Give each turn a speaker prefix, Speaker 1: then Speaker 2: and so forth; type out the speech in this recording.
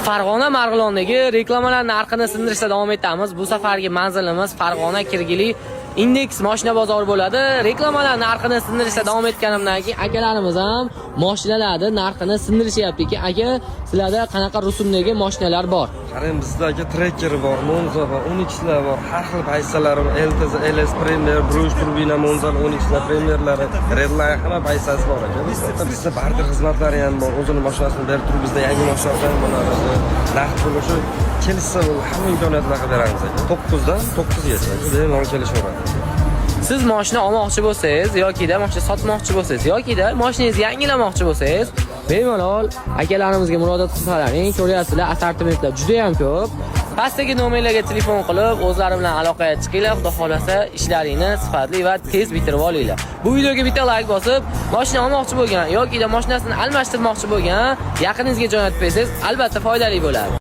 Speaker 1: Farg'ona Marg'ilondagi reklamalar narxini sindirishda davom etamiz. Bu safargi manzilimiz Farg'ona Kirgili Index mashina bozori bo'ladi. Reklamalar narxini sindirishda davom etganimdan keyin akalarimiz ham mashinalarni narxini sindirishyapti. Aka, sizlarda qanaqa rusumdagi mashinalar bor?
Speaker 2: Qarang, bizdagi Tracker bor, Monza bor, 12lar bor, har xil payssalari bor. LTZ, LS Premier, Brush turbina, Monza 12lar Premierlari, Redline hamma paysasi bor aka. Bizda barcha xizmatlari ham bor. O'zini mashinasini berib turib, bizda yangi mashinalar ham bo'ladi. Naqd bo'lishi kelsa hamma imkoniyatlarni beramiz aka. 9 dan 9gacha bemalol kelishaveradi.
Speaker 1: Siz mashina olmoqchi bo'lsangiz yoki-da mashina sotmoqchi bo'lsangiz yoki-da mashinangizni yangilamoqchi bo'lsangiz, bemalol akalarimizga murojaat qilsalaring. Ko'ryapsizlar, assortimentlar juda ham ko'p. Pastdagi nomerlarga telefon qilib, o'zlari bilan aloqaga chiqinglar. Xudo xolasa, ishlaringni sifatli va tez bitirib olinglar. Bu videoga bitta like bosib, mashina olmoqchi bo'lgan yoki-da mashinasini almashtirmoqchi bo'lgan yaqiningizga jo'natib bersangiz, albatta foydali bo'ladi.